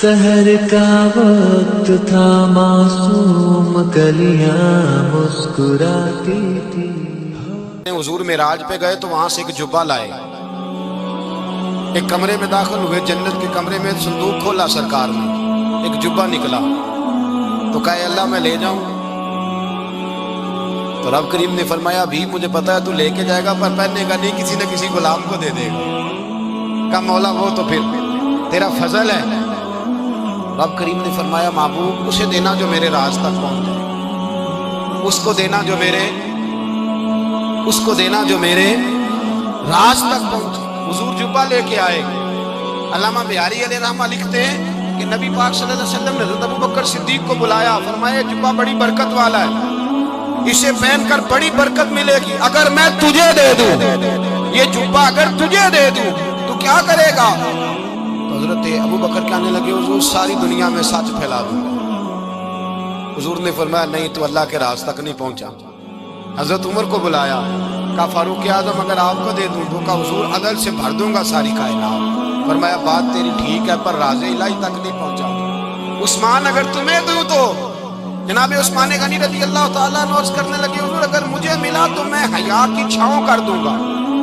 سحر کا وقت تھا، معصوم کلیاں مسکراتی تھی۔ حضور معراج پہ گئے تو وہاں سے ایک جبہ لائے، ایک کمرے میں داخل ہوئے، جنت کے کمرے میں صندوق کھولا سرکار نے، ایک جبہ نکلا تو کہا اے اللہ میں لے جاؤں؟ تو رب کریم نے فرمایا بھی مجھے پتا ہے تو لے کے جائے گا پر پہننے کا نہیں، کسی نہ کسی غلام کو دے دے گا۔ کہا مولا وہ تو پھر تیرا فضل ہے۔ رب کریم نے فرمایا محبوب اسے دینا جو میرے راز تک پہنچ جائے، اس کو دینا جو میرے راز تک پہنچے۔ حضور جبہ لے کے آئے۔ علامہ بہاری علیہ رحمہ لکھتے ہیں کہ نبی پاک صلی اللہ علیہ وسلم نے حضرت ابوبکر صدیق کو بلایا، فرمایا جبہ بڑی برکت والا ہے، اسے پہن کر بڑی برکت ملے گی، اگر میں تجھے دے دوں یہ جبہ، اگر تجھے دے دوں تو کیا کرے گا؟ تو حضرت ابوبکر کہنے لگے حضور ساری دنیا میں سچ پھیلا دوں گا۔ حضور نے فرمایا نہیں تو اللہ کے راز تک نہیں پہنچا۔ حضرت عمر کو بلایا، کہا فاروق اعظم اگر آپ کو دے دوں تو کہا حضور عدل سے بھر دوں گا ساری کائنات۔ فرمایا بات تیری ٹھیک ہے پر راز الہی تک نہیں پہنچا۔ عثمان اگر تمہیں دوں تو جناب عثمان غنی رضی اللہ تعالیٰ نوز کرنے لگے حضور اگر مجھے ملا تو میں حیا کی چھاؤں کر دوں گا،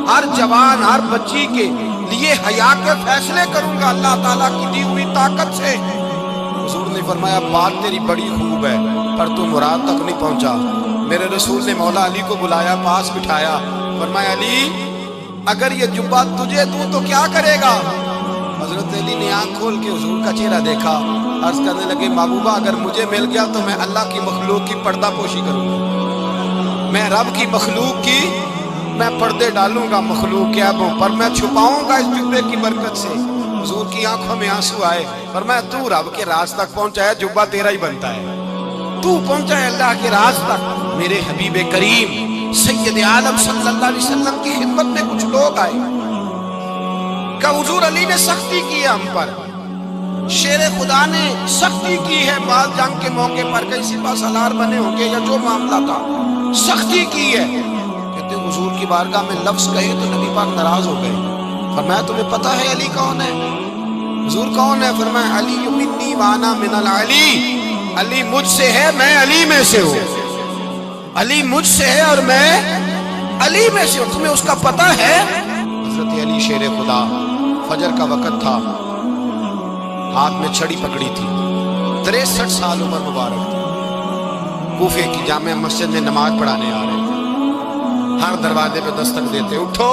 ہر جوان ہر بچی کے لیے حیا کے فیصلے کروں گا اللہ تعالیٰ کی دی ہوئی طاقت سے۔ حضور نے فرمایا بات تیری بڑی خوب ہے پر تو مراد تک نہیں پہنچا۔ میرے رسول نے مولا علی کو بلایا، پاس بٹھایا، فرمایا علی اگر یہ جبہ تجھے دوں تو کیا کرے گا؟ حضرت علی نے آنکھ کھول کے حضور کا چہرہ دیکھا، عرض کرنے لگے محبوبہ اگر مجھے مل گیا تو میں اللہ کی مخلوق کی پردہ پوشی کروں گا، میں رب کی مخلوق کی میں پردے ڈالوں گا مخلوق کے عیبوں پر، میں چھپاؤں گا اس جبے کی برکت سے۔ حضور کی آنکھوں میں آنسو آئے، فرمایا تو رب کے راز تک پہنچا ہے، جبہ تیرا ہی بنتا ہے، تو پہنچا ہے اللہ کے راز تک۔ میرے حبیب کریم سید عالم صلی اللہ علیہ وسلم کی خدمت میں کچھ لوگ آئے کہ حضور علی نے سختی کی ہے ہم پر، شیر خدا نے سختی کی ہے، بعض جنگ کے موقع پر کئی سپہ سالار بنے ہوں گے یا جو معاملہ تھا سختی کی ہے۔ کہتے ہیں حضور کی بارگاہ میں لفظ کہے تو نبی پاک ناراض ہو گئے۔ فرمایا تمہیں پتہ ہے علی کون ہے؟ حضور کون ہے؟ فرمایا علی منی وانا من العلی، علی مجھ سے ہے میں علی میں سے ہوں، علی مجھ سے ہے اور میں علی میں سے ہوں، تمہیں اس کا پتہ ہے؟ حضرت علی شیر خدا، فجر کا وقت تھا، ہاتھ میں چھڑی پکڑی تھی، 63 سال عمر مبارک تھی، کوفے کی جامع مسجد میں نماز پڑھانے آ رہے تھے، ہر دروازے پہ دستک دیتے اٹھو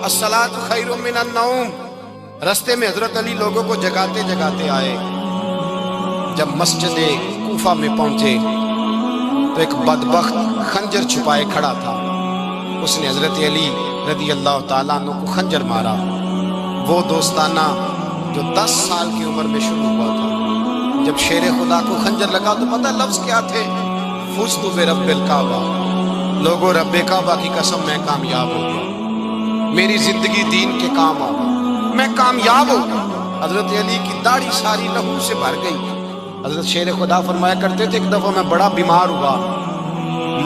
الصلاۃ خیر من النوم۔ رستے میں حضرت علی لوگوں کو جگاتے جگاتے آئے، جب مسجد کوفہ میں پہنچے تو ایک بدبخت خنجر چھپائے کھڑا تھا، اس نے حضرت علی رضی اللہ تعالیٰ عنہ کو خنجر مارا، وہ دوستانہ جو 10 سال کی عمر میں شروع ہوا تھا۔ جب شیر خدا کو خنجر لگا تو پتہ لفظ کیا تھے؟ فزت برب الکعبہ، لوگوں رب کعبہ کی قسم میں کامیاب ہو گیا، میری زندگی دین کے کام آ گئی، میں کامیاب ہو گیا۔ حضرت علی کی داڑھی ساری لہو سے بھر گئی۔ حضرت شیر خدا فرمایا کرتے تھے ایک دفعہ میں بڑا بیمار ہوا،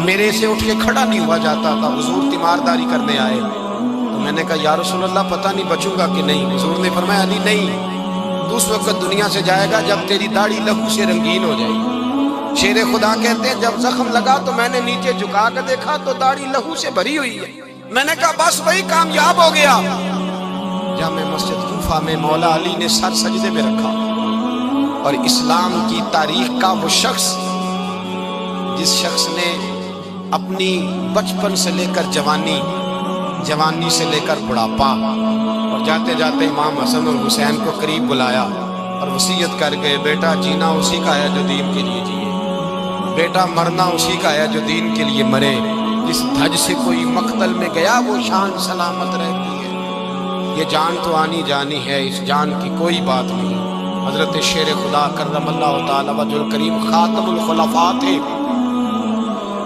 میرے سے اٹھ کے کھڑا نہیں ہوا جاتا تھا، حضور تیمارداری کرنے آئے تو میں نے کہا یا رسول اللہ پتہ نہیں بچوں گا کہ نہیں؟ حضور نے فرمایا علی نہیں، تو اس وقت دنیا سے جائے گا جب تیری داڑھی لہو سے رنگین ہو جائے گی۔ شیر خدا کہتے ہیں جب زخم لگا تو میں نے نیچے جھکا کے دیکھا تو داڑھی لہو سے بھری ہوئی ہے، میں نے کہا بس وہی کامیاب ہو گیا۔ جامع مسجد کوفہ میں مولا علی نے سر سجدے میں رکھا اور اسلام کی تاریخ کا وہ شخص جس شخص نے اپنی بچپن سے لے کر جوانی سے لے کر بڑھاپا اور جاتے جاتے امام حسن اور حسین کو قریب بلایا اور وصیت کر گئے بیٹا جینا اسی کا ہے جو دین کے لیے جیے، بیٹا مرنا اسی کا ہے جو دین کے لیے مرے، جس دھج سے کوئی مقتل میں گیا وہ شان سلامت رہتی ہے، یہ جان تو آنی جانی ہے اس جان کی کوئی بات نہیں۔ حضرت شیر خدا کرم اللہ تعالی وجہ الکریم خاتم الخلفاء تھے،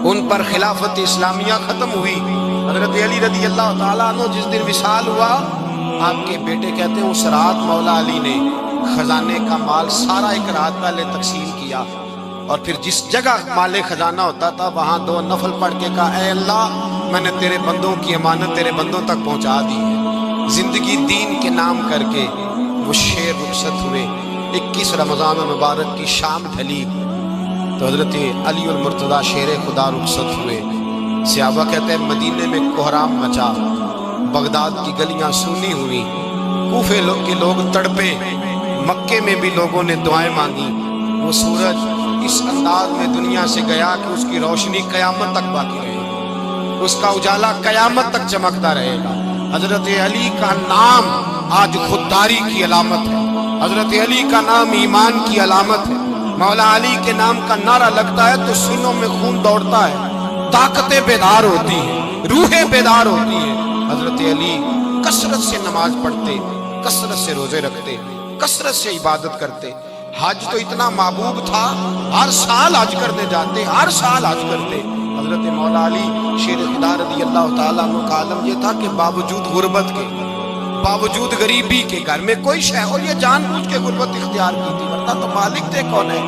ان پر خلافت اسلامیہ ختم ہوئی۔ حضرت علی رضی اللہ تعالیٰ عنہ جس دن وصال ہوا، آپ کے بیٹے کہتے ہیں اس رات مولا علی نے خزانے کا مال سارا ایک رات پہلے تقسیم کیا اور پھر جس جگہ مال خزانہ ہوتا تھا وہاں 2 نفل پڑھ کے کہا اے اللہ میں نے تیرے بندوں کی امانت تیرے بندوں تک پہنچا دی ہے۔ زندگی دین کے نام کر کے وہ شیر رخصت ہوئے۔ 21 رمضان المبارک کی شام ڈھلی تو حضرت علی المرتضیٰ شیر خدا رخصت ہوئے. صحابہ کہتے ہیں مدینے میں کوہرام مچا، بغداد کی گلیاں سونی ہوئی، کوفے کے لوگ تڑپے، مکے میں بھی لوگوں نے دعائیں مانگی. وہ سورج اس انداز میں دنیا سے گیا کہ اس کی روشنی قیامت تک باقی رہے گی، اس کا اجالا قیامت تک چمکتا رہے گا. حضرت علی کا نام آج خودداری کی علامت ہے، حضرت علی کا نام ایمان کی علامت ہے. مولا علی کے نام کا نعرہ لگتا ہے تو سینوں میں خون دوڑتا ہے، طاقتیں بیدار ہوتی ہیں، روحیں بیدار ہوتی ہیں. حضرت علی کثرت سے نماز پڑھتے، کثرت سے روزے رکھتے، کثرت سے عبادت کرتے. حج تو اتنا محبوب تھا، ہر سال حج کرنے جاتے، ہر سال حج کرتے. حضرت مولا علی شیر خدا رضی اللہ تعالیٰ عنہ کا عالم یہ تھا کہ باوجود غربت کے، باوجود غریبی کے، گھر میں کوئی شے اور یہ جان بوجھ کے غربت اختیار کی تھی، ورنہ تو مالک تھے کون ہے.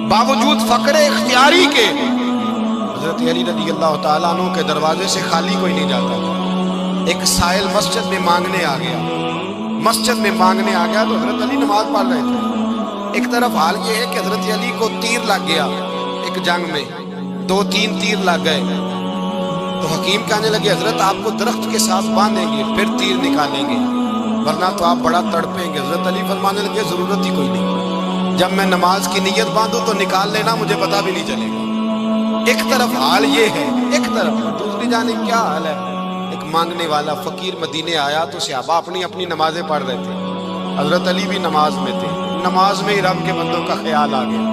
باوجود فقر اختیاری کے حضرت علی رضی اللہ تعالیٰ عنہ کے دروازے سے خالی کوئی نہیں جاتا تھا. ایک سائل مسجد میں مانگنے آ گیا، مسجد میں مانگنے آ گیا تو حضرت علی نماز پڑھ رہے تھے. ایک طرف حال یہ ہے کہ حضرت علی کو تیر لگ گیا ایک جنگ میں، 2-3 تیر لگ گئے تو حکیم کہنے لگے حضرت آپ کو درخت کے ساتھ باندھیں گے پھر تیر نکالیں گے ورنہ تو آپ بڑا تڑپیں گے. حضرت علی فرمانے لگے ضرورت ہی کوئی نہیں، جب میں نماز کی نیت باندھوں تو نکال لینا، مجھے پتہ بھی نہیں چلے گا. ایک طرف حال یہ ہے، ایک طرف دوسری جانب کیا حال ہے. ایک مانگنے والا فقیر مدینے آیا تو صحابہ اپنی اپنی نمازیں پڑھ رہے تھے، حضرت علی بھی نماز میں تھے. نماز میں ہی رب کے بندوں کا خیال آ گیا.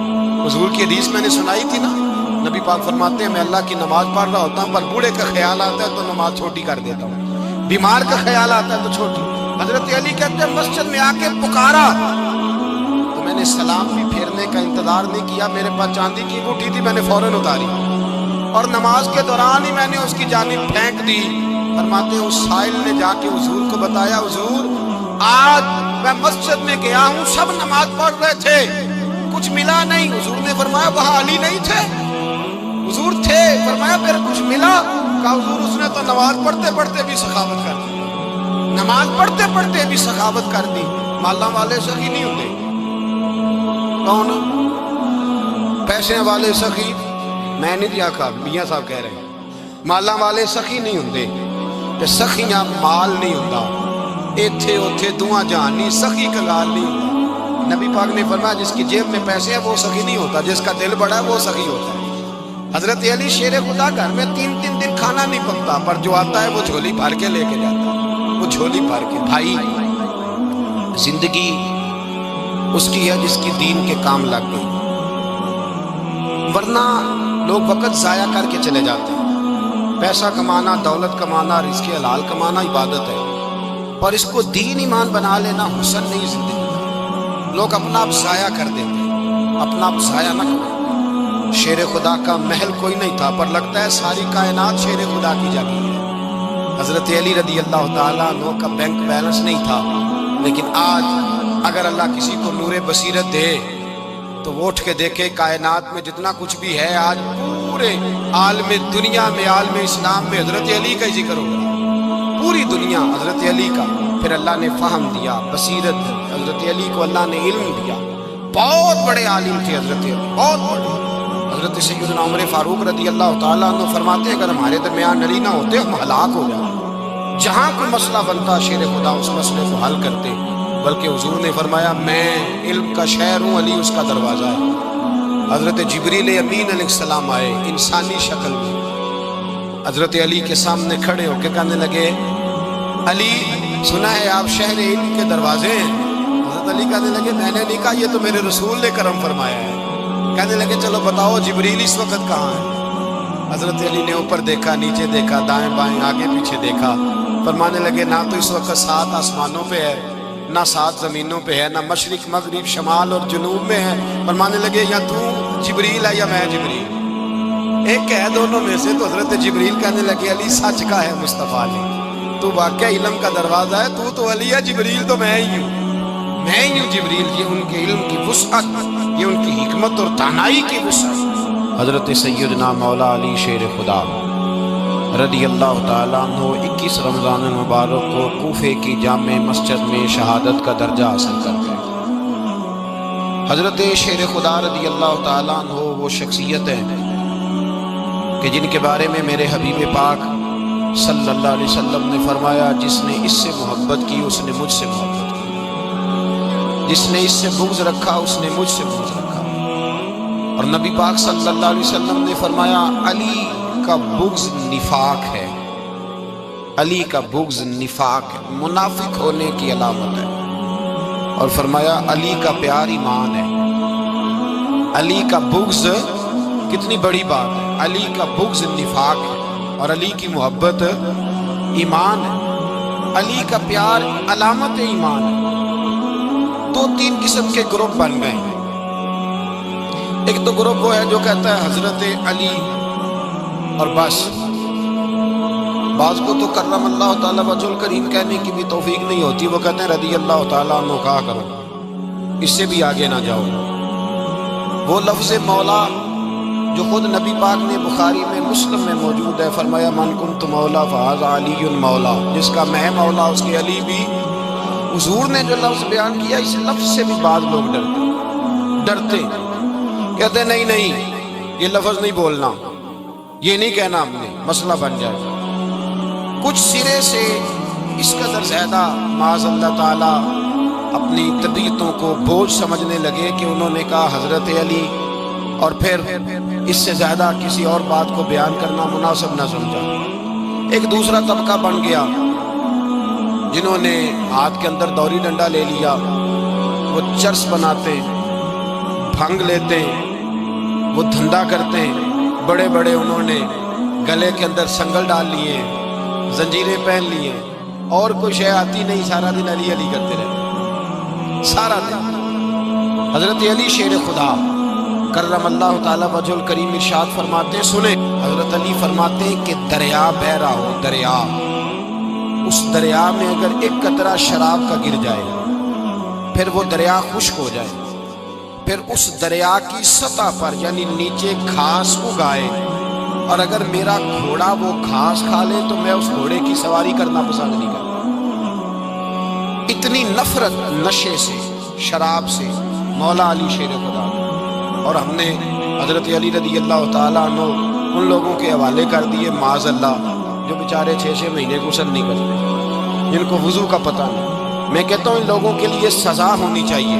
حضور کی حدیث میں نے سنائی تھی نا، نبی پاک فرماتے ہیں میں اللہ کی نماز پڑھ رہا ہوتا ہوں پر بوڑھے کا خیال آتا ہے تو نماز چھوٹی کر دیتا ہوں، بیمار کا خیال آتا ہے تو چھوٹی. حضرت علی کہتے ہیں مسجد میں آ کے پکارا تو میں نے سلام بھی پھیرنے کا انتظار نہیں کیا، میرے پاس چاندی کی انگوٹھی تھی، میں نے فوراً اتاری اور نماز کے دوران ہی میں نے اس کی جانب پھینک دی. فرماتے ہیں اس سائل نے جا کے حضور کو بتایا حضور آج میں مسجد میں گیا ہوں، سب نماز پڑھ رہے تھے، کچھ ملا نہیں. حضور نے فرمایا وہاں علی نہیں تھے؟ حضور تھے. فرمایا پھر کچھ ملا؟ کہا حضور اس نے تو نماز پڑھتے پڑھتے بھی سخاوت کر دی، نماز پڑھتے پڑھتے بھی سخاوت کر دی. مالا والے سخی نہیں ہوتے، کون پیسے والے سخی؟ میں نہیں دیا کہا، میاں صاحب کہہ رہے ہیں مالا والے سخی نہیں ہوتے. تے سخیاں مال نہیں ہوتا، ایتھے اوتھے دعا جہانی سخی کا گال نہیں ہوتا. نبی پاک نے فرمایا جس کی جیب میں پیسے ہیں وہ سخی نہیں ہوتا، جس کا دل بڑا ہے وہ سخی ہوتا ہے. حضرت علی شیر خدا گھر میں 3 دن کھانا نہیں پکتا پر جو آتا ہے وہ جھولی بھر کے لے کے جاتا ہے، وہ جھولی بھر کے. بھائی زندگی اس کی ہے جس کی دین کے کام لگ گئی، ورنہ لوگ وقت ضائع کر کے چلے جاتے ہیں. پیسہ کمانا، دولت کمانا، رزق حلال کمانا عبادت ہے اور اس کو دین ایمان بنا لینا حسن نہیں زندگی. لوگ اپنا آپ ضائع کر دیتے ہیں، اپنا آپ ضائع نہ کریں. شیر خدا کا محل کوئی نہیں تھا پر لگتا ہے ساری کائنات شیر خدا کی جگہ ہے. حضرت علی رضی اللہ تعالیٰ عنہ کا بینک بیلنس نہیں تھا، لیکن آج اگر اللہ کسی کو نور بصیرت دے تو وہ اٹھ کے دیکھے کائنات میں جتنا کچھ بھی ہے آج پورے عالم دنیا میں، عالم اسلام میں حضرت علی کا ہی ذکر ہوگا، پوری دنیا حضرت علی کا. پھر اللہ نے فہم دیا، بصیرت، حضرت علی کو اللہ نے علم دیا. بہت بڑے عالم تھے حضرت علی، بہت بڑے. حضرت سیدنا عمر فاروق رضی اللہ تعالیٰ عنہ فرماتے ہیں اگر ہمارے درمیان علی نہ ہوتے ہم ہلاک ہو جائیں. جہاں کوئی مسئلہ بنتا شیر خدا اس مسئلے کو حل کرتے، بلکہ حضور نے فرمایا میں علم کا شہر ہوں، علی اس کا دروازہ ہے. حضرت جبریل امین علیہ السلام آئے انسانی شکل میں، حضرت علی کے سامنے کھڑے ہو کے کہنے لگے علی سنا ہے آپ شہر علم کے دروازے ہیں. حضرت علی کہنے لگے میں نے نہیں کہا، یہ تو میرے رسول نے کرم فرمایا ہے. کہنے لگے چلو بتاؤ جبریل اس وقت کہاں ہے؟ حضرت علی نے اوپر دیکھا، نیچے دیکھا، دائیں بائیں آگے پیچھے دیکھا. فرمانے لگے نہ تو اس وقت 7 آسمانوں پہ ہے، نہ 7 زمینوں پہ ہے، نہ مشرق مغرب شمال اور جنوب میں ہے. فرمانے لگے یا تو جبریل ہے یا میں جبریل، ایک ہے دونوں میں سے. تو حضرت جبریل کہنے لگے علی سچ کا ہے مصطفیٰ علی، تو واقعہ علم کا دروازہ ہے، تو علی ہے، جبریل تو میں ہی ہوں، میں ہی ہوں جبریل. یہ ان کے علم کی وسعت، یہ ان کی حکمت اور دانائی کی وسعت. حضرت سیدنا مولا علی شیر خدا رضی اللہ تعالیٰ عنہ 21 رمضان المبارک کو کوفے کی جامع مسجد میں شہادت کا درجہ حاصل کرتے ہیں. حضرت شیر خدا رضی اللہ تعالیٰ عنہ وہ شخصیت ہے کہ جن کے بارے میں میرے حبیب پاک صلی اللہ علیہ وسلم نے فرمایا جس نے اس سے محبت کی اس نے مجھ سے محبت کی، جس نے اس سے بغض رکھا اس نے مجھ سے بغض رکھا۔ اور نبی پاک صلی اللہ علیہ وسلم نے فرمایا علی کا بغض نفاق ہے، علی کا بغض نفاق ہے، منافق ہونے کی علامت ہے۔ اور فرمایا علی کا پیار ایمان ہے، علی کا بغض کتنی بڑی بات ہے، علی کا بغض نفاق ہے اور علی کی محبت ایمان ہے، علی کا پیار علامت ایمان ہے۔ دو تین قسم کے گروپ بن گئے ہیں۔ ایک تو گروپ وہ ہے جو کہتا ہے حضرت علی اور بس، بعض کو تو کرم اللہ تعالیٰ وجہ الکریم کہنے کی بھی توفیق نہیں ہوتی، وہ کہتے ہیں رضی اللہ تعالیٰ عنہ کہا کرو، اس سے بھی آگے نہ جاؤ۔ وہ لفظ مولا جو خود نبی پاک نے بخاری میں مسلم میں موجود ہے، فرمایا من کنت مولا فہذا علی مولا، جس کا میں مولا اس کے علی بھی۔ حضور نے جو لفظ بیان کیا اس لفظ سے بھی بعض لوگ ڈرتے کہتے نہیں نہیں یہ لفظ نہیں بولنا، یہ نہیں کہنا ہم نے، مسئلہ بن جائے۔ کچھ سرے سے اس قدر زیادہ معاذ اللہ تعالیٰ اپنی طبیعتوں کو بوجھ سمجھنے لگے کہ انہوں نے کہا حضرت علی، اور پھر اس سے زیادہ کسی اور بات کو بیان کرنا مناسب نہ سمجھا۔ ایک دوسرا طبقہ بن گیا جنہوں نے ہاتھ کے اندر دوری ڈنڈا لے لیا، وہ چرس بناتے ہیں، بھنگ لیتے ہیں، وہ دھندا کرتے ہیں، بڑے بڑے انہوں نے گلے کے اندر سنگل ڈال لیے ہیں، زنجیریں پہن لیے ہیں، اور کوئی شے آتی نہیں، سارا دن علی علی کرتے رہتے سارا دن۔ حضرت علی شیر خدا کرم اللہ تعالیٰ وجہ الکریم ارشاد فرماتے ہیں، سنیں حضرت علی فرماتے ہیں کہ دریا بہ رہا ہو، دریا، اس دریا میں اگر ایک قطرہ شراب کا گر جائے پھر وہ دریا خشک ہو جائے، پھر اس دریا کی سطح پر یعنی نیچے گھاس اگائے، اور اگر میرا گھوڑا وہ گھاس کھا لے تو میں اس گھوڑے کی سواری کرنا پسند نہیں کرتا۔ اتنی نفرت نشے سے، شراب سے مولا علی شیر خدا۔ اور ہم نے حضرت علی رضی اللہ تعالیٰ عنہ ان لوگوں کے حوالے کر دیے معاذ اللہ جو بیچارے 6 مہینے غسل نہیں کرتے، جن کو وضو کا پتہ نہیں۔ میں کہتا ہوں ان لوگوں کے لیے سزا ہونی چاہیے۔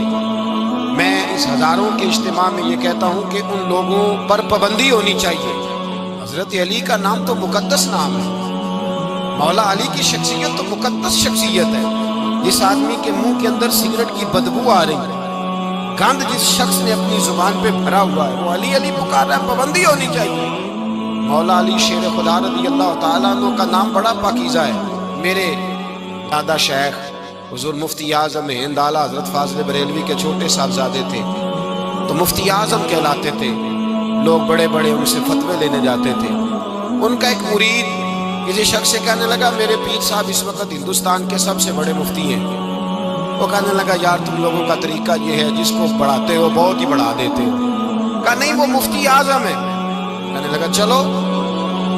میں اس ہزاروں کے اجتماع میں یہ کہتا ہوں کہ ان لوگوں پر پابندی ہونی چاہیے۔ حضرت علی کا نام تو مقدس نام ہے، مولا علی کی شخصیت تو مقدس شخصیت ہے۔ جس آدمی کے منہ کے اندر سگریٹ کی بدبو آ رہی ہے، گند جس شخص نے اپنی زبان پہ بھرا ہوا ہے، وہ علی علی پکار رہا ہے، پابندی ہونی چاہیے۔ مولا علی شیر خدا رضی اللہ تعالیٰ عنہ کا نام بڑا پاکیزہ ہے۔ میرے دادا شیخ حضور مفتی اعظم ہند اعلیٰ حضرت فاضل بریلوی کے چھوٹے صاحبزادے تھے، تو مفتی اعظم کہلاتے تھے، لوگ بڑے بڑے ان سے فتوے لینے جاتے تھے۔ ان کا ایک مرید کسی شخص سے کہنے لگا میرے پیر صاحب اس وقت ہندوستان کے سب سے بڑے مفتی ہیں۔ وہ کہنے لگا یار تم لوگوں کا طریقہ یہ ہے جس کو بڑھاتے ہو بہت ہی بڑھا دیتے ہو۔ کہا نہیں وہ مفتی اعظم ہے۔ کہنے لگا چلو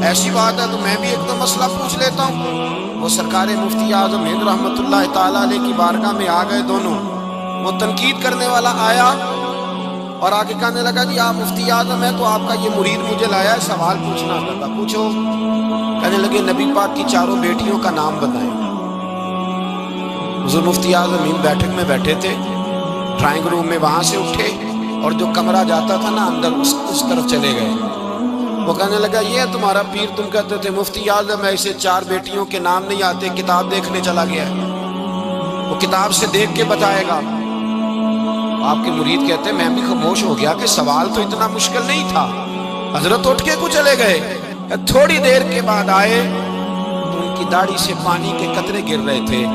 ایسی بات ہے تو میں بھی ایک دو مسئلہ پوچھ لیتا ہوں۔ وہ سرکار مفتی اعظم ہند رحمۃ اللہ تعالیٰ علیہ کی بارگاہ میں آ گئے دونوں۔ وہ تنقید کرنے والا آیا اور آگے کہنے لگا جی آپ مفتی اعظم ہیں تو آپ کا یہ مرید مجھے لایا ہے سوال پوچھنا تھا، پوچھو۔ کہنے لگے نبی پاک کی 4 بیٹیوں کا نام بتائیں۔ حضور مفتی اعظم ہند بیٹھک میں بیٹھے تھے، ڈرائنگ روم میں، وہاں سے اٹھے اور جو کمرہ جاتا تھا نا اندر اس طرف چلے گئے۔ وہ کہنے لگا یہ ہے تمہارا پیر، تم کہتے تھے مفتی اعظم ہے، اسے 4 بیٹیوں کے نام نہیں آتے، کتاب دیکھنے چلا گیا ہے، وہ کتاب سے دیکھ کے بتائے گا۔ آپ کے مرید کہتے ہیں میں بھی خاموش ہو گیا کہ سوال تو اتنا مشکل نہیں تھا۔ حضرت اٹھ کے کو چلے گئے، تھوڑی دیر کے بعد آئے تو ان کی داڑھی سے پانی کے قطرے گر رہے تھے۔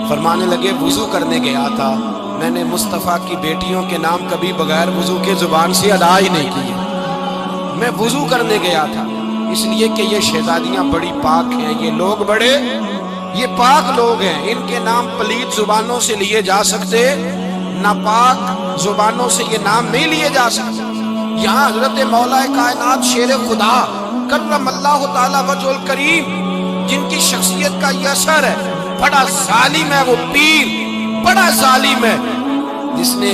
فرمانے لگے وضو کرنے گیا تھا، میں نے مصطفیٰ کی بیٹیوں کے نام کبھی بغیر وضو کے زبان سے ادا ہی نہیں کیے، میں وضو کرنے گیا تھا، اس لیے کہ یہ شہزادیاں بڑی پاک ہیں، یہ لوگ بڑے یہ پاک لوگ ہیں، ان کے نام پلیت زبانوں سے لیے جا سکتے، ناپاک زبانوں سے یہ نام نہیں لیے جا سکتے۔ یہاں حضرت مولا کائنات شیر خدا کرم اللہ تعالی وجہ الکریم جن کی شخصیت کا یہ اثر ہے، بڑا ظالم ہے وہ پیر، بڑا ظالم ہے جس نے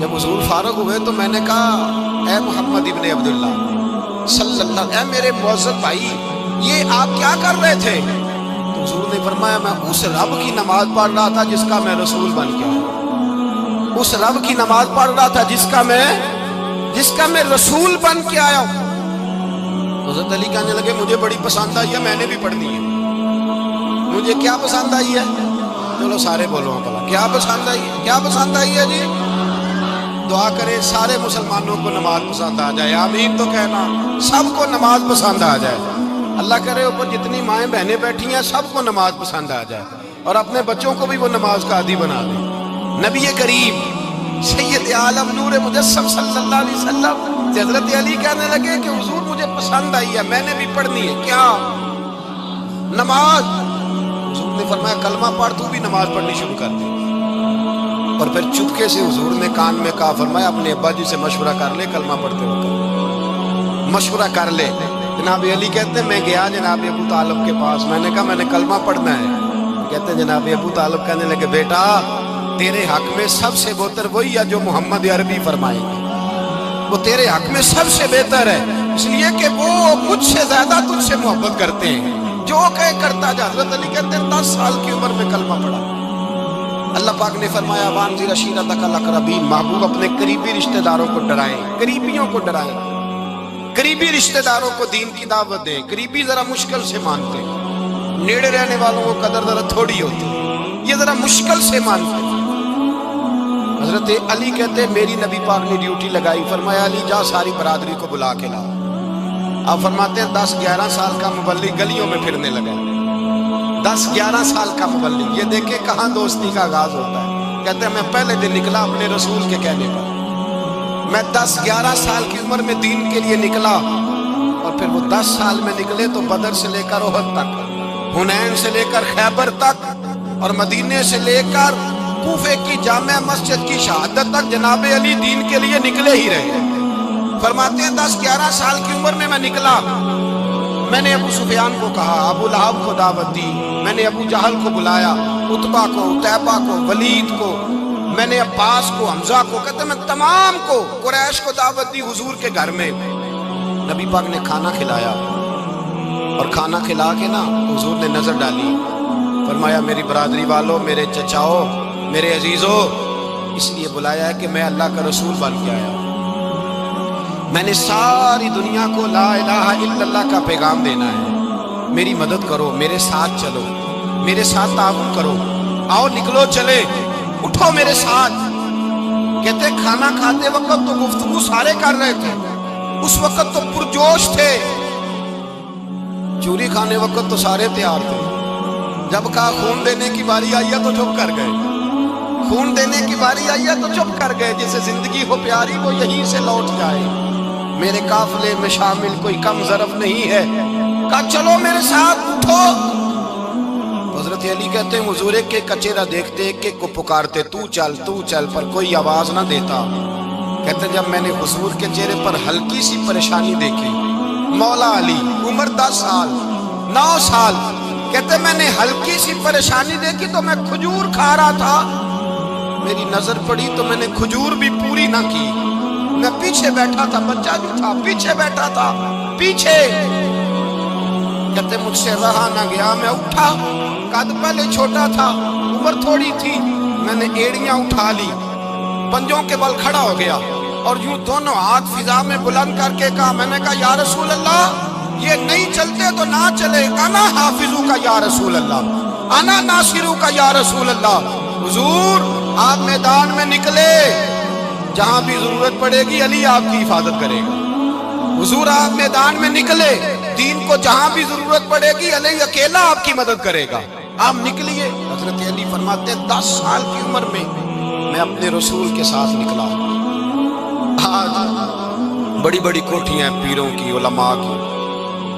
جب حضور فارغ ہوئے تو میں نے کہا اے محمد ابن عبداللہ صلی اللہ، اے میرے معزز بھائی، یہ آپ کیا کر رہے تھے؟ تو حضور نے فرمایا میں اس رب کی نماز پڑھ رہا تھا جس کا میں رسول بن کے آیا، اس رب کی نماز پڑھ رہا تھا جس کا میں رسول بن کے آیا ہوں۔ تو حضرت علی کہنے لگے مجھے بڑی پسند آئی ہے، میں نے بھی پڑھنی ہے۔ مجھے کیا پسند آئی ہے؟ چلو سارے بولو بھلا کیا پسند آئی ہے؟ کیا پسند آئی ہے جی؟ دعا کرے سارے مسلمانوں کو نماز پسند آ جائے، آمین تو کہنا، سب کو نماز پسند آ جائے۔ اللہ کرے اوپر جتنی مائیں بہنیں بیٹھی ہیں سب کو نماز پسند آ جائے، اور اپنے بچوں کو بھی وہ نماز کا عادی بنا دیں۔ نبی کریم سید عالم نور مجسم صلی اللہ علیہ وسلم سے حضرت علی کہنے لگے کہ حضور مجھے پسند آئی ہے، میں نے بھی پڑھنی ہے۔ کیا؟ نماز۔ حضور نے فرمایا کلمہ پڑھ، تو بھی نماز پڑھنی شروع کر دی۔ اور پھر چپکے سے حضور نے کان میں کہا، فرمایا اپنے ابا جی سے مشورہ کر لے کلمہ پڑھتے وقت، مشورہ کر لے۔ جناب علی کہتے ہیں میں گیا جناب ابو طالب کے پاس، میں نے کہا میں نے کلمہ پڑھنا ہے۔ کہتے ہیں جناب ابو طالب کہنے لگے بیٹا تیرے حق میں سب سے بہتر وہی ہے جو محمد عربی فرمائے گا، وہ تیرے حق میں سب سے بہتر ہے، اس لیے کہ وہ مجھ سے زیادہ تجھ سے محبت کرتے ہیں، جو کہے کرتا جا۔ حضرت علی کہتے ہیں 10 سال کی عمر میں کلمہ پڑھا۔ اللہ پاک نے فرمایا وانذر عشیرتک الاقربین، محبوب اپنے قریبی رشتہ داروں کو ڈرائیں، قریبیوں کو ڈرائیں، قریبی رشتہ داروں کو دین کی دعوت دیں۔ قریبی ذرا مشکل سے مانتے ہیں، نیڑے رہنے والوں کو قدر ذرا تھوڑی ہوتی ہے، یہ ذرا مشکل سے مانتے ہیں۔ حضرت علی کہتے ہیں میری نبی پاک نے ڈیوٹی لگائی، فرمایا علی جا ساری برادری کو بلا کے لا۔ آپ فرماتے ہیں 10-11 سال کا مبلغ گلیوں میں پھرنے لگا، 10-11 سال کا مبلغ، یہ دیکھیں کہاں دوستی کا آغاز ہوتا ہے۔ کہتے ہیں میں پہلے دن نکلا اپنے رسول کے کہنے پر، میں 10-11 سال کی عمر میں دین کے لیے نکلا، اور پھر وہ 10 سال میں نکلے تو بدر سے لے کر احد تک، حنین سے لے کر خیبر تک، اور مدینے سے لے کر کوفے کی جامع مسجد کی شہادت تک جناب علی دین کے لیے نکلے ہی رہے۔ فرماتے ہیں 10-11 سال کی عمر میں نکلا، میں نے ابو سفیان کو کہا، ابو لہب کو دعوت دی، میں نے ابو جہل کو بلایا، عتبہ کو، عتیبہ کو، ولید کو، میں نے عباس کو، حمزہ کو، کہتے میں تمام کو، قریش کو دعوت دی حضور کے گھر میں۔ نبی پاک نے کھانا کھلایا، اور کھانا کھلا کے نا حضور نے نظر ڈالی، فرمایا میری برادری والوں، میرے چچاؤ، میرے عزیزوں، اس لیے بلایا ہے کہ میں اللہ کا رسول بن کے آیا ہوں، میں نے ساری دنیا کو لا الہ الا اللہ کا پیغام دینا ہے، میری مدد کرو، میرے ساتھ چلو، میرے ساتھ تعاون کرو، آؤ نکلو چلے، اٹھو میرے ساتھ۔ کہتے کھانا کھاتے وقت تو گفتگو سارے کر رہے تھے، اس وقت تو پرجوش تھے، چوری کھانے وقت تو سارے تیار تھے، جب کہا خون دینے کی باری آئی ہے تو چپ کر گئے، خون دینے کی باری آئی ہے تو چپ کر گئے، جسے زندگی ہو پیاری وہ یہیں سے لوٹ جائے، میرے قافلے میں شامل کوئی کم ظرف نہیں ہے، کہا چلو میرے ساتھ اٹھو۔ حضرت علی کہتے ہیں حضور ایک ایک کا چہرہ دیکھتے، ایک ایک کو پکارتے، تو چل، پر کوئی آواز نہ دیتا۔ کہتے ہیں جب میں نے حضور کے چہرے پر ہلکی سی پریشانی دیکھی، مولا علی عمر 10 سال 9 سال، کہتے میں نے ہلکی سی پریشانی دیکھی تو میں کھجور کھا رہا تھا، میری نظر پڑی تو میں نے کھجور بھی پوری نہ کی، میں پیچھے بیٹھا تھا، بچہ جو تھا پیچھے بیٹھا تھا، پیچھے۔ کہتے مجھ سے رہا نہ گیا، میں اٹھا، قد پہلے چھوٹا تھا، عمر تھوڑی تھی، میں نے ایڑیاں اٹھا لی، پنجوں کے بل کھڑا ہو گیا، اور یوں دونوں ہاتھ فضا میں بلند کر کے کہا، میں نے کہا یا رسول اللہ یہ نہیں چلتے تو نہ چلے، انا حافظو کا یا رسول اللہ، انا ناصرو کا یا رسول اللہ۔ حضور آپ میدان میں نکلے، جہاں بھی ضرورت پڑے گی علی آپ کی حفاظت کرے گا۔ حضور آپ میدان میں نکلے، دین کو جہاں بھی ضرورت پڑے گی علی اکیلا آپ کی مدد کرے گا، آپ نکلیے۔ حضرت علی فرماتے ہیں 10 سال کی عمر میں میں اپنے رسول کے ساتھ نکلا۔ آج بڑی بڑی کوٹھیاں پیروں کی، علماء کی،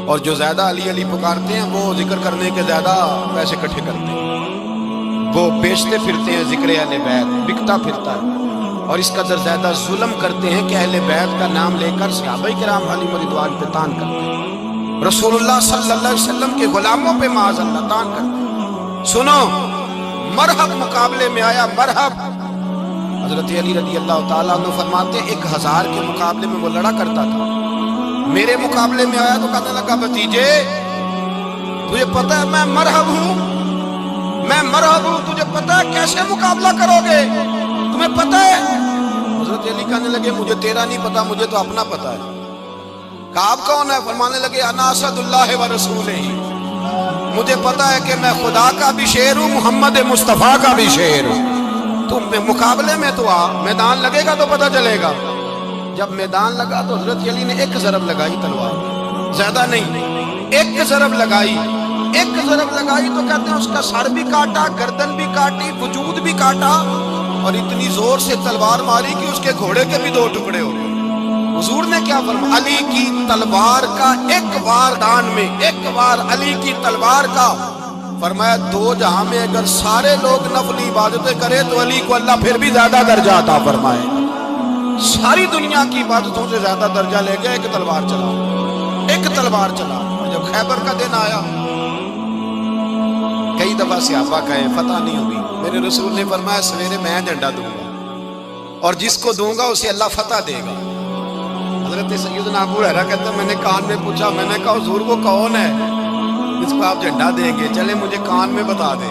اور جو زیادہ علی علی پکارتے ہیں وہ ذکر کرنے کے زیادہ پیسے اکٹھے کرتے ہیں، وہ بیچتے پھرتے ہیں، ذکر اہل بیت بکتا پھرتا ہے، اور اس قدر زیادہ ظلم کرتے ہیں کہ اہل بیت کا نام لے کر صحابہ کرام علیہ رضوان پہ تان کرتے ہیں، رسول اللہ صلی اللہ علیہ وسلم کے غلاموں پہ معاذ اللہ تان کرتے ہیں۔ سنو، مرحب مقابلے میں آیا، مرحب۔ حضرت علی رضی اللہ تعالیٰ عنہ فرماتے 1000 کے مقابلے میں وہ لڑا کرتا تھا، میرے مقابلے میں آیا تو کہنے لگا بھتیجے تجھے پتہ ہے میں مرحب ہوں، میں مرحب ہوں، تجھے پتہ ہے کیسے مقابلہ کرو گے، تمہیں پتہ ہے؟ حضرت علی کہنے لگے مجھے تیرا نہیں پتا، مجھے تو اپنا پتا ہے۔ کعب کون ہے؟ فرمانے لگے انا اسد اللہ و رسولہ، مجھے پتا ہے کہ میں خدا کا بھی شیر ہوں، محمد مصطفیٰ کا بھی شیر ہوں۔ تم مقابلے میں تو آ، میدان لگے گا تو پتہ چلے گا۔ جب میدان لگا تو حضرت علی نے ایک ضرب لگائی تلوار، زیادہ نہیں، ایک ضرب لگائی، ایک ضرب لگائی تو کہتے ہیں اس کا سر بھی کاٹا، گردن بھی کاٹی، وجود بھی کاٹا، اور اتنی زور سے تلوار ماری کہ اس کے گھوڑے کے بھی 2 ٹکڑے ہو گئے۔ حضور نے کیا فرمایا؟ علی کی تلوار کا ایک وار دان میں، ایک وار علی کی تلوار کا، فرمایا 2 جہاں میں اگر سارے لوگ نفلی عبادتیں کرے تو علی کو اللہ پھر بھی زیادہ درجہ عطا فرمائے، ساری دنیا کی عبادتوں سے زیادہ درجہ لے گیا۔ ایک تلوار چلا، ایک تلوار چلا۔ جب خیبر کا دن آیا، کئی دفعہ صحابہ کہے فتح نہیں ہوگی، میرے رسول نے فرمایا سویرے میں جھنڈا دوں گا اور جس کو دوں گا اسے اللہ فتح دے گا۔ حضرت سیدنا ابو ہریرہ کہتے ہیں میں نے کان میں پوچھا، میں نے کہا حضور وہ کون ہے جس کو آپ جھنڈا دیں گے؟ چلے مجھے کان میں بتا دیں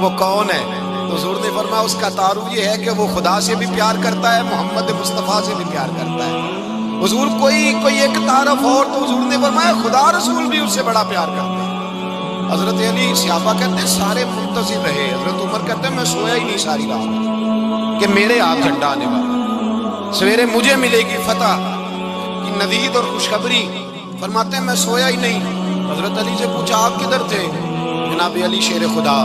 وہ کون ہے۔ تو حضور نے فرمایا اس کا تعارف یہ ہے کہ وہ خدا سے بھی پیار کرتا ہے، محمد مصطفیٰ سے بھی پیار کرتا ہے۔ حضور کوئی ایک تعارف اور، تو حضور نے فرمایا خدا رسول بھی اس سے بڑا پیار کرتا ہے۔ حضرت علی صحابہ کہتے ہیں سارے منتظر رہے، حضرت عمر کہتے ہیں میں سویا ہی نہیں ساری رات کہ میرے آپ جھنڈا آنے والا، سویرے مجھے ملے گی فتح کی نوید اور خوشخبری۔ فرماتے ہیں میں سویا ہی نہیں۔ حضرت علی سے پوچھا آپ کدھر تھے؟ جناب علی شیر خدا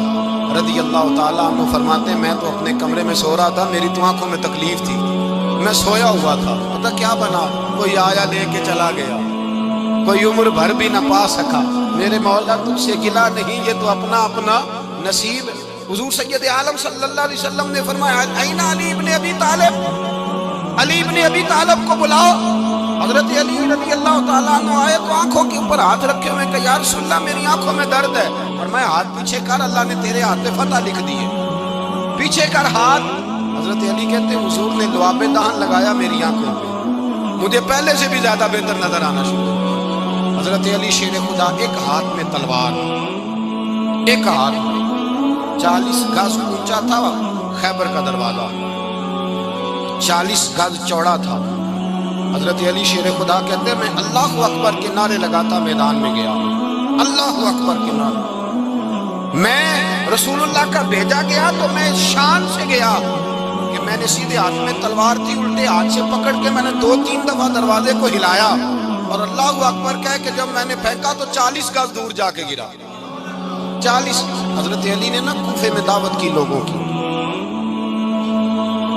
رضی اللہ تعالیٰ عنہ فرماتے ہیں میں تو اپنے کمرے میں سو رہا تھا، میری تو آنکھوں میں تکلیف تھی، میں سویا ہوا تھا، پتہ کیا بنا؟ کوئی آیا لے کے چلا گیا، کوئی عمر بھر بھی نہ پا سکا۔ میرے مولا تجھ سے گلا نہیں، یہ تو اپنا اپنا نصیب۔ حضور سید عالم صلی اللہ علیہ وسلم نے فرمایا این علی ابن ابی طالب، علی ابن ابی طالب کو بلاؤ۔ حضرت علی رضی اللہ تعالیٰ عنہ آئے تو آنکھوں کے اوپر ہاتھ رکھے ہوئے کہ یا رسول اللہ میری آنکھوں میں درد ہے۔ فرمایا ہاتھ پیچھے کر، اللہ نے تیرے ہاتھ پہ فتح لکھ دی ہے، پیچھے کر ہاتھ۔ حضرت علی کہتے ہیں حضور نے لعاب دہن لگایا میری آنکھوں پہ، مجھے پہلے سے بھی زیادہ بہتر نظر آنا شروع ہوا۔ حضرت علی شیر خدا ایک ہاتھ میں تلوار، ایک ہاتھ میں 40 گز اونچا تھا خیبر کا دروازہ، 40 گز چوڑا تھا۔ حضرت علی شیر خدا کہتے ہیں میں اللہ اکبر کے نعرے لگاتا میدان میں گیا، اللہ اکبر کے نعرے۔ میں رسول اللہ کا بھیجا گیا تو میں شان سے گیا کہ میں نے سیدھے ہاتھ میں تلوار تھی، الٹے ہاتھ سے پکڑ کے میں نے 2-3 دفعہ دروازے کو ہلایا اور اللہ اکبر کہہ کہ جب میں نے پھینکا تو 40 گز دور جا کے گرا، 40۔ حضرت علی نے نا کوفے میں دعوت کی لوگوں کی،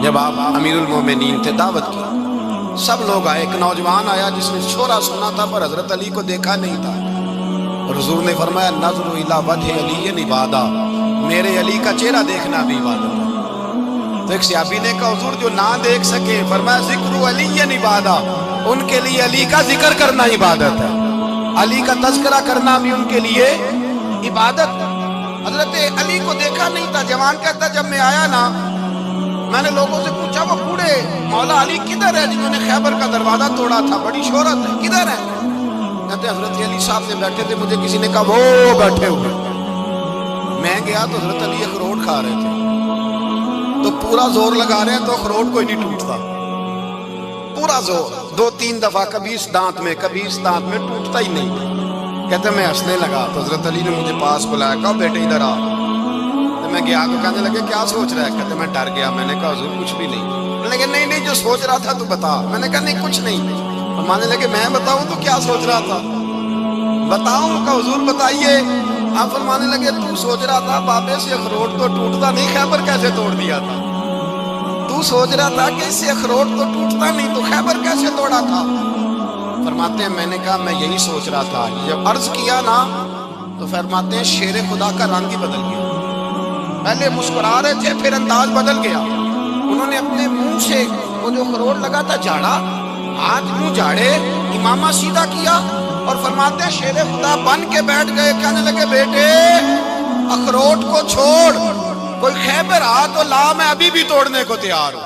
جب آپ امیر المومنین تھے دعوت کی، سب لوگ آئے۔ ایک نوجوان آیا جس نے شورا سنا تھا پر حضرت علی کو دیکھا نہیں تھا، اور حضور نے فرمایا نظر الی وجہ علی عبادہ، میرے علی کا چہرہ دیکھنا بھی عبادت ہے۔ تو ایک صحابی نے کہا حضور جو نہ دیکھ سکے، فرمایا ذکر علی عبادہ، ان کے لیے علی کا ذکر کرنا عبادت ہے، علی کا تذکرہ کرنا بھی ان کے لیے عبادت۔ حضرت علی کو دیکھا نہیں تھا۔ جوان کہتا جب میں آیا نا میں نے لوگوں سے پوچھا وہ بوڑھے مولا علی کدھر ہے جنہوں نے خیبر کا دروازہ توڑا تھا، بڑی شہرت ہے، کدھر ہے؟ کہتے حضرت علی صاحب نے بیٹھے تھے، مجھے کسی نے کہا وہ بیٹھے ہوئے۔ میں گیا تو حضرت علی اخروٹ کھا رہے تھے، تو پورا زور لگا رہے ہیں تو اخروٹ کوئی نہیں ٹوٹتا، پورا زور 2-3 دفعہ، کبھی اس دانت میں کبھی اس دانت میں، ٹوٹتا ہی نہیں۔ کہتے میں ہنسنے لگا تو حضرت علی نے مجھے پاس بلایا، کہا بیٹے ادھر آ۔ میں گیا تو کہنے لگے کیا سوچ رہا ہے؟ کہتے میں ڈر گیا۔ میں نے کہا حضور کچھ بھی نہیں۔ لیکن نہیں جو سوچ رہا تھا تو بتا۔ میں نے کہا نہیں کچھ نہیں۔ فرمانے لگے میں بتاؤں تو کیا سوچ رہا تھا؟ بتاؤں؟ کہ حضور بتائیے۔ آپ فرمانے لگے تو سوچ رہا تھا بابے سے اخروٹ تو ٹوٹتا نہیں، خیبر کیسے توڑ دیا تھا؟ تو سوچ رہا تھا کہ اس سے اخروٹ تو ٹوٹتا نہیں تو خیبر کیسے توڑا تھا؟ فرماتے ہیں میں نے کہا میں یہی سوچ رہا تھا۔ جب عرض کیا نا تو فرماتے ہیں شیر خدا کا رنگ ہی بدل گیا، پہلے مسکرا رہے تھے پھر انداز بدل گیا۔ انہوں نے اپنے منہ سے وہ جو اخروٹ لگا تھا جھاڑا، ہاتھ منہ جھاڑے، امامہ سیدھا کیا اور فرماتے ہیں شیر خدا بن کے بیٹھ گئے۔ کہنے لگے بیٹے اخروٹ کو چھوڑ، کوئی خیبر آ تو لا، میں ابھی بھی توڑنے کو تیار ہوں۔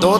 2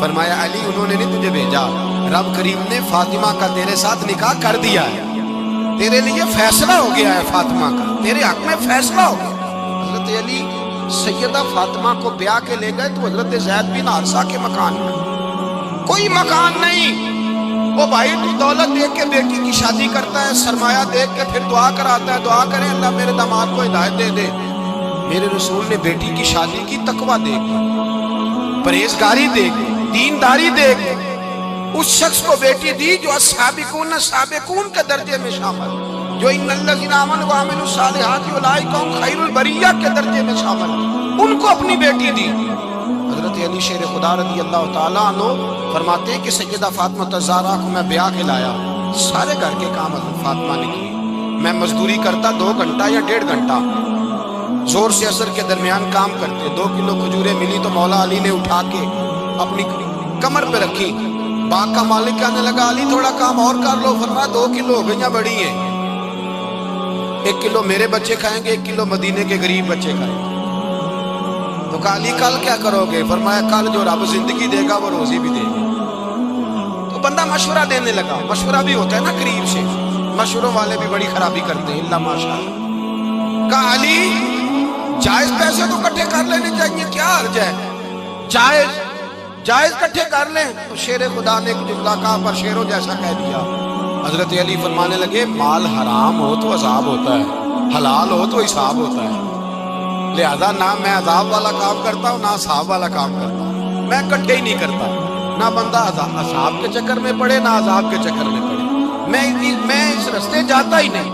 فرمایا علی انہوں نے نہیں تجھے بھیجا، رب کریم نے فاطمہ کا تیرے ساتھ نکاح کر دیا ہے، تیرے لیے فیصلہ ہو گیا ہے فاطمہ کا، تیرے حق میں فیصلہ ہو گیا۔ حضرت علی سیدہ فاطمہ کو بیاہ کے لے گئے تو حضرت زید بن حارثہ کے مکان میں، کوئی مکان نہیں۔ وہ بھائی تو دولت دیکھ کے بیٹی کی شادی کرتا ہے، سرمایہ دیکھ کے پھر دعا کراتا ہے، دعا کریں اللہ میرے داماد کو ہدایت دے دے۔ میرے رسول نے بیٹی کی شادی کی تقوی دیکھ، پرہیزگاری دیکھ، دینداری دیکھ، اس شخص کو بیٹی دی جو السابقون سابقون کے درجے میں شامل، جو ان الذین آمنوا وعملوا الصالحات اولئک هم خیر البریہ کے درجے میں شامل، ان کو اپنی بیٹی دی۔ حضرت علی شیر خدا رضی اللہ تعالیٰ عنہ فرماتے ہیں کہ سیدہ فاطمہ الزہرا کو میں بیاہ کے لایا، سارے گھر کے کام حضرت فاطمہ نے کیے، میں مزدوری کرتا 2 گھنٹہ یا 1.5 گھنٹہ، زور سے عصر کے درمیان کام کرتے، 2 کلو کھجوریں ملی تو مولا علی نے اٹھا کے اپنی کمر پہ رکھی، باغ کا مالک کہنے لگا علی تھوڑا کام اور کر لو، فرمایا 2 کلو ہو گئیں بڑی ہیں، 1 کلو میرے بچے کھائیں گے، 1 کلو مدینے کے غریب بچے کھائیں گے۔ تو کہا علی کل کیا کرو گے؟ فرمایا کل جو رب زندگی دے گا وہ روزی بھی دے گا۔ تو بندہ مشورہ دینے لگا، مشورہ بھی ہوتا ہے نا قریب سے، مشوروں والے بھی بڑی خرابی کرتے ہیں اللہ ماشاءاللہ۔ کہا علی جائز پیسے تو کٹھے کر لینے چاہیے، کیا حرج ہے، جائز کٹھے کر لیں۔ تو شیر خدا نے ایک جملہ کہا پر شیروں جیسا کہہ دیا۔ حضرت علی فرمانے لگے مال حرام ہو تو عذاب ہوتا ہے، حلال ہو تو حساب ہوتا ہے، لہذا نہ میں عذاب والا کام کرتا ہوں نہ حساب والا کام کرتا ہوں، میں کٹھے ہی نہیں کرتا، نہ بندہ حساب کے چکر میں پڑے نہ عذاب کے چکر میں پڑے، میں اس رستے جاتا ہی نہیں۔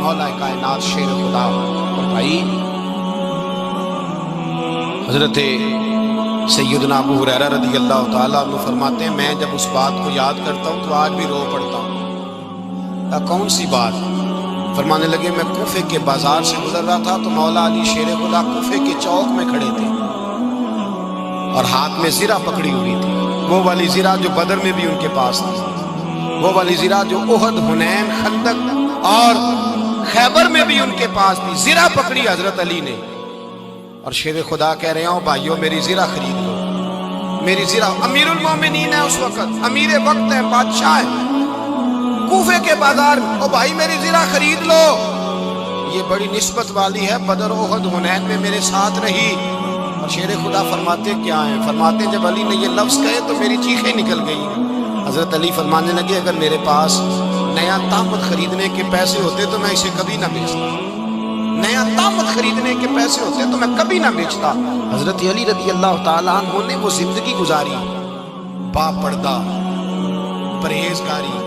مولا کائنات شیر خدا اور بھائی حضرت سیدنا ابو ہریرہ رضی اللہ تعالیٰ عنہ فرماتے ہیں میں جب اس بات کو یاد کرتا ہوں تو آج بھی رو پڑتا ہوں۔ کون سی بات؟ فرمانے لگے میں کوفے کے بازار سے گزر رہا تھا تو مولا علی شیر خدا کوفے کے چوک میں کھڑے تھے اور ہاتھ میں زرہ پکڑی ہوئی تھی، وہ والی زرہ جو بدر میں بھی ان کے پاس تھی، وہ والی زرہ جو احد، حنین، خندق اور خیبر میں بھی ان کے پاس تھی، زرہ پکڑی حضرت علی نے اور شیر خدا کہہ رہے ہوں بھائیو میری زرہ خرید لو، میری زرہ۔ امیر المومنین ہے اس وقت، امیر وقت ہے، بادشاہ ہے، کوفے کے بازار میں، او بھائی میری زرہ خرید لو، یہ بڑی نسبت والی ہے، بدر احد حنین میں میرے ساتھ رہی۔ اور شیر خدا فرماتے کیا ہیں؟ فرماتے جب علی نے یہ لفظ کہے تو میری چیخیں نکل گئی۔ حضرت علی فرمانے لگے اگر میرے پاس نیا طامت خریدنے کے پیسے ہوتے تو میں اسے کبھی نہ بیچتا، نیا طامت خریدنے کے پیسے ہوتے تو میں کبھی نہ بیچتا۔ حضرت علی رضی اللہ تعالیٰ عنہ نے وہ زندگی گزاری، با پردہ، پرہیزگاری،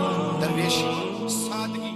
درویشی، سادگی۔